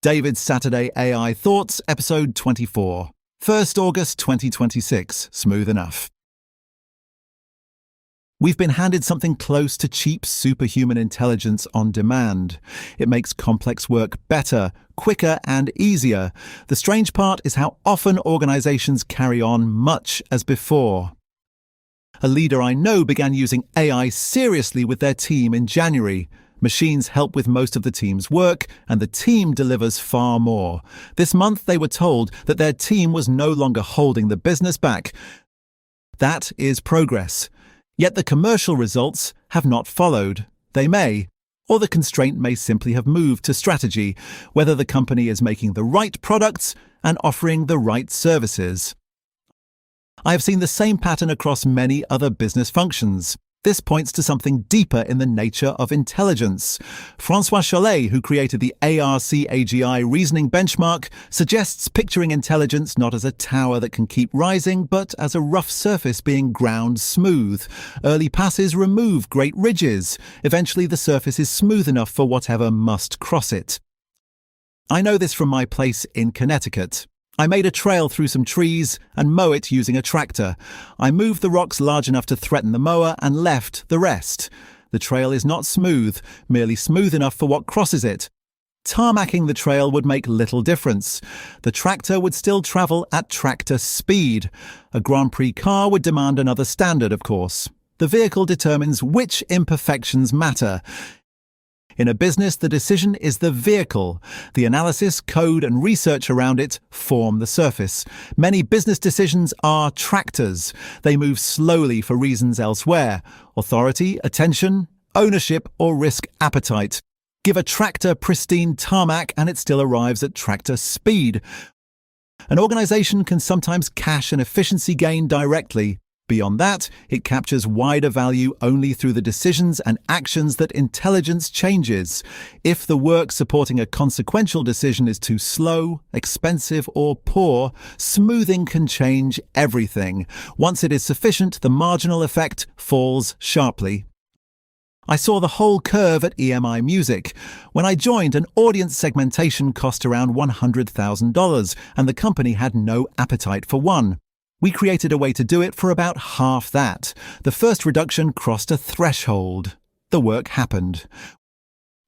David's Saturday AI Thoughts, Episode 24. 1st August 2026. Smooth enough. We've been handed something close to cheap superhuman intelligence on demand. It makes complex work better, quicker, and easier. The strange part is how often organizations carry on much as before. A leader I know began using AI seriously with their team in January. Machines help with most of the team's work, and the team delivers far more. This month, they were told that their team was no longer holding the business back. That is progress. Yet the commercial results have not followed. They may, or the constraint may simply have moved to strategy, whether the company is making the right products and offering the right services. I have seen the same pattern across many other business functions. This points to something deeper in the nature of intelligence. François Chollet, who created the ARC-AGI reasoning benchmark, suggests picturing intelligence not as a tower that can keep rising, but as a rough surface being ground smooth. Early passes remove great ridges. Eventually, the surface is smooth enough for whatever must cross it. I know this from my place in Connecticut. I made a trail through some trees and mow it using a tractor. I moved the rocks large enough to threaten the mower and left the rest. The trail is not smooth, merely smooth enough for what crosses it. Tarmacking the trail would make little difference. The tractor would still travel at tractor speed. A Grand Prix car would demand another standard, of course. The vehicle determines which imperfections matter. In a business, the decision is the vehicle. The analysis, code, and research around it form the surface. Many business decisions are tractors. They move slowly for reasons elsewhere: authority, attention, ownership, or risk appetite. Give a tractor pristine tarmac and it still arrives at tractor speed. An organization can sometimes cash an efficiency gain directly. Beyond that, it captures wider value only through the decisions and actions that intelligence changes. If the work supporting a consequential decision is too slow, expensive, or poor, smoothing can change everything. Once it is sufficient, the marginal effect falls sharply. I saw the whole curve at EMI Music. When I joined, an audience segmentation cost around $100,000, and the company had no appetite for one. We created a way to do it for about half that. The first reduction crossed a threshold. The work happened.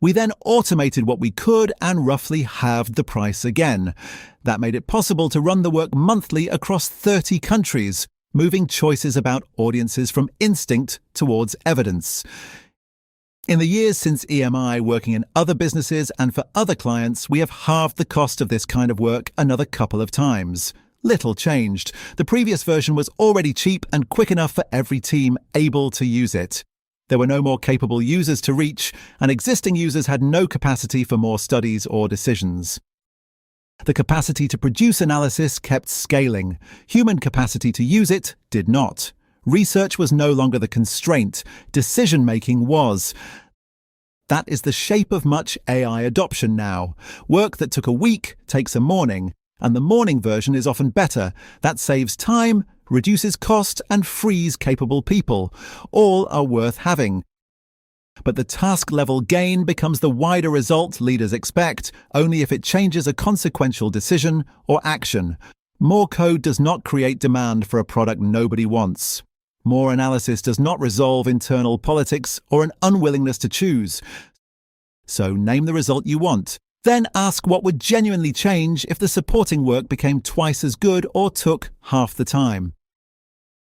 We then automated what we could and roughly halved the price again. That made it possible to run the work monthly across 30 countries, moving choices about audiences from instinct towards evidence. In the years since EMI, working in other businesses and for other clients, we have halved the cost of this kind of work another couple of times. Little changed. The previous version was already cheap and quick enough for every team able to use it. There were no more capable users to reach, and existing users had no capacity for more studies or decisions. The capacity to produce analysis kept scaling. Human capacity to use it did not. Research was no longer the constraint. Decision-making was. That is the shape of much AI adoption now. Work that took a week takes a morning. And the morning version is often better. That saves time, reduces cost, and frees capable people. All are worth having. But the task-level gain becomes the wider result leaders expect, only if it changes a consequential decision or action. More code does not create demand for a product nobody wants. More analysis does not resolve internal politics or an unwillingness to choose. So name the result you want. Then ask what would genuinely change if the supporting work became twice as good or took half the time.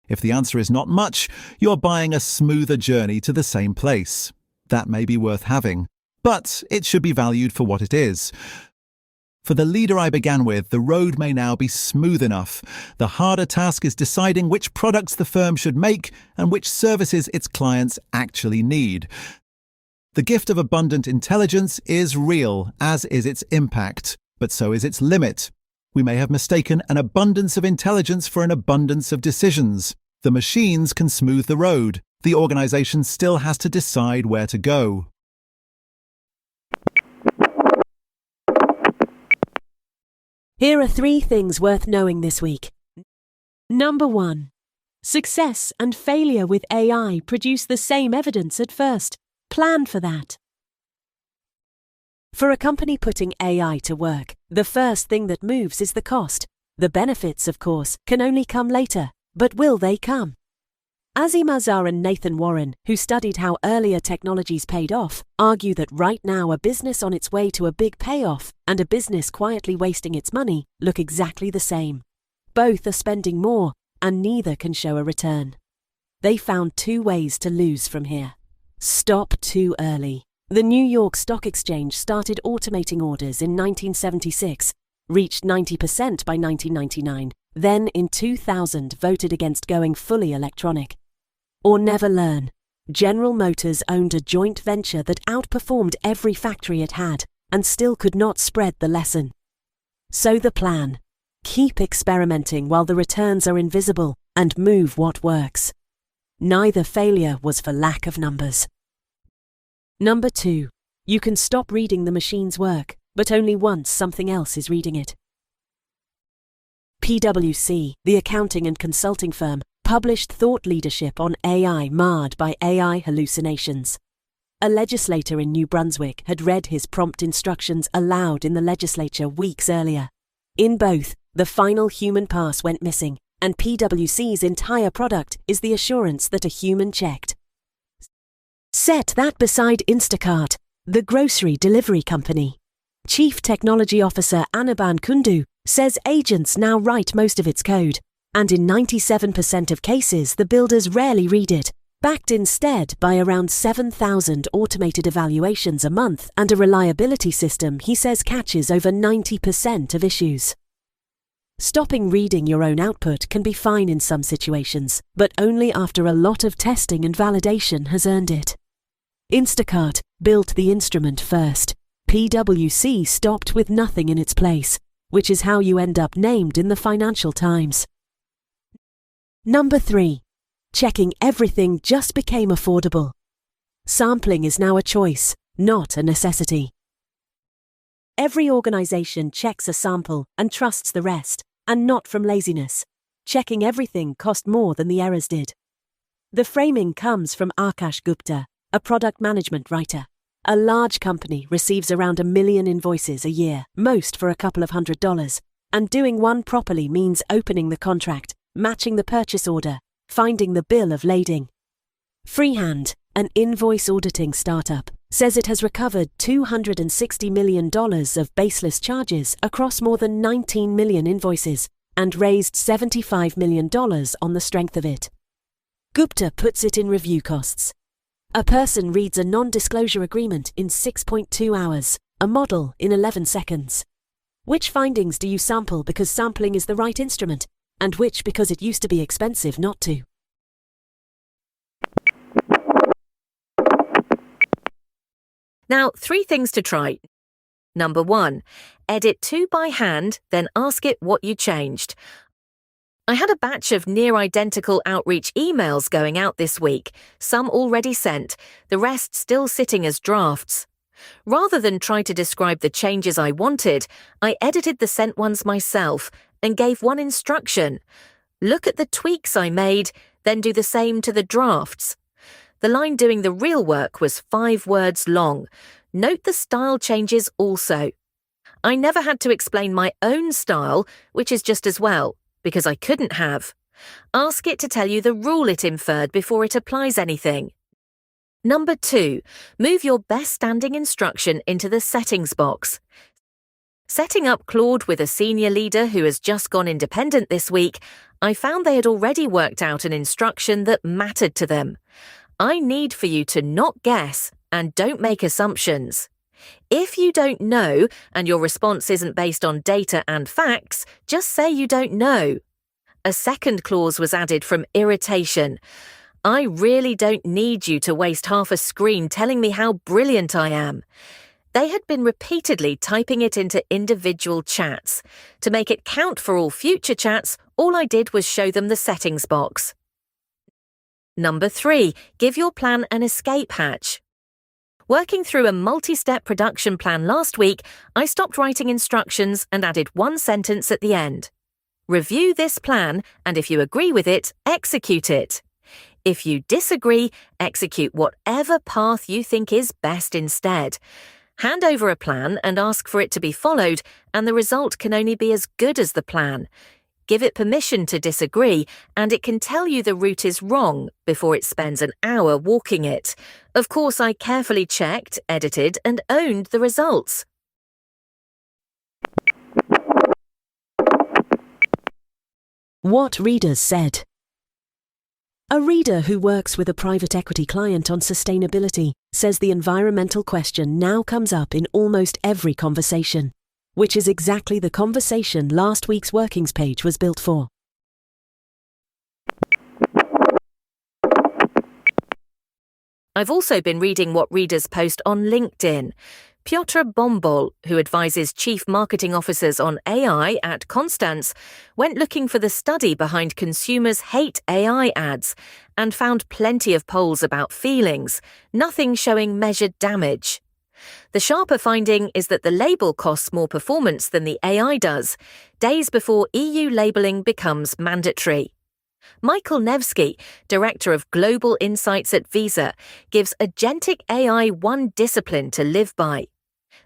If the answer is not much, you're buying a smoother journey to the same place. That may be worth having, but it should be valued for what it is. For the leader I began with, the road may now be smooth enough. The harder task is deciding which products the firm should make and which services its clients actually need. The gift of abundant intelligence is real, as is its impact, but so is its limit. We may have mistaken an abundance of intelligence for an abundance of decisions. The machines can smooth the road. The organization still has to decide where to go. Here are 3 things worth knowing this week. Number 1. Success and failure with AI produce the same evidence at first. Plan for that. For a company putting AI to work, the first thing that moves is the cost. The benefits, of course, can only come later, but will they come? Azhar and Nathan Warren, who studied how earlier technologies paid off, argue that right now a business on its way to a big payoff and a business quietly wasting its money look exactly the same. Both are spending more, and neither can show a return. They found two ways to lose from here. Stop too early. The New York Stock Exchange started automating orders in 1976, reached 90% by 1999, then in 2000 voted against going fully electronic. Or never learn. General Motors owned a joint venture that outperformed every factory it had and still could not spread the lesson. So the plan: keep experimenting while the returns are invisible and move what works. Neither failure was for lack of numbers. Number 2. You can stop reading the machine's work, but only once something else is reading it. PwC, the accounting and consulting firm, published thought leadership on AI marred by AI hallucinations. A legislator in New Brunswick had read his prompt instructions aloud in the legislature weeks earlier. In both, the final human pass went missing, and PwC's entire product is the assurance that a human checked. Set that beside Instacart, the grocery delivery company. Chief Technology Officer Anirban Kundu says agents now write most of its code, and in 97% of cases the builders rarely read it, backed instead by around 7,000 automated evaluations a month and a reliability system he says catches over 90% of issues. Stopping reading your own output can be fine in some situations, but only after a lot of testing and validation has earned it. Instacart built the instrument first. PwC stopped with nothing in its place, which is how you end up named in the Financial Times. Number 3. Checking everything just became affordable. Sampling is now a choice, not a necessity. Every organization checks a sample and trusts the rest, and not from laziness. Checking everything cost more than the errors did. The framing comes from Akash Gupta, a product management writer. A large company receives around 1 million invoices a year, most for a couple of $100, and doing one properly means opening the contract, matching the purchase order, finding the bill of lading. Freehand, an invoice auditing startup, says it has recovered $260 million of baseless charges across more than 19 million invoices and raised $75 million on the strength of it. Gupta puts it in review costs. A person reads a non-disclosure agreement in 6.2 hours, a model in 11 seconds. Which findings do you sample because sampling is the right instrument, and which because it used to be expensive not to? Now, 3 things to try. Number 1, edit 2 by hand, then ask it what you changed. I had a batch of near-identical outreach emails going out this week, some already sent, the rest still sitting as drafts. Rather than try to describe the changes I wanted, I edited the sent ones myself and gave one instruction. Look at the tweaks I made, then do the same to the drafts. The line doing the real work was 5 words long. Note the style changes also. I never had to explain my own style, which is just as well, because I couldn't have. Ask it to tell you the rule it inferred before it applies anything. Number 2, move your best standing instruction into the settings box. Setting up Claude with a senior leader who has just gone independent this week, I found they had already worked out an instruction that mattered to them. I need for you to not guess and don't make assumptions. If you don't know and your response isn't based on data and facts, just say you don't know. A second clause was added from irritation. I really don't need you to waste half a screen telling me how brilliant I am. They had been repeatedly typing it into individual chats. To make it count for all future chats, all I did was show them the settings box. Number 3, give your plan an escape hatch. Working through a multi-step production plan last week, I stopped writing instructions and added one sentence at the end. Review this plan, and if you agree with it, execute it. If you disagree, execute whatever path you think is best instead. Hand over a plan and ask for it to be followed, and the result can only be as good as the plan. Give it permission to disagree, and it can tell you the route is wrong before it spends an hour walking it. Of course, I carefully checked, edited, and owned the results. What readers said. A reader who works with a private equity client on sustainability says the environmental question now comes up in almost every conversation, which is exactly the conversation last week's workings page was built for. I've also been reading what readers post on LinkedIn. Piotr Bombol, who advises chief marketing officers on AI at Constance, went looking for the study behind consumers hate AI ads and found plenty of polls about feelings, nothing showing measured damage. The sharper finding is that the label costs more performance than the AI does, days before EU labelling becomes mandatory. Michael Nevsky, Director of Global Insights at Visa, gives agentic AI one discipline to live by.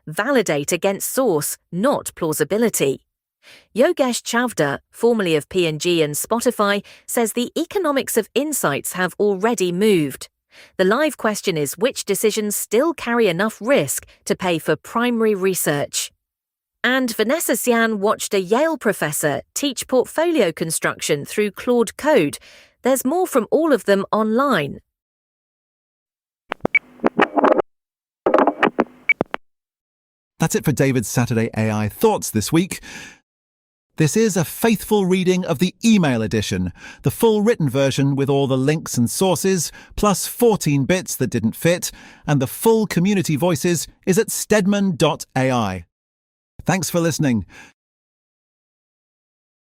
Validate against source, not plausibility. Yogesh Chavda, formerly of P&G and Spotify, says the economics of insights have already moved. The live question is which decisions still carry enough risk to pay for primary research. And Vanessa Sian watched a Yale professor teach portfolio construction through Claude Code. There's more from all of them online. That's it for David's Saturday AI Thoughts this week. This is a faithful reading of the email edition, the full written version with all the links and sources, plus 14 bits that didn't fit, and the full community voices is at stedman.ai. Thanks for listening.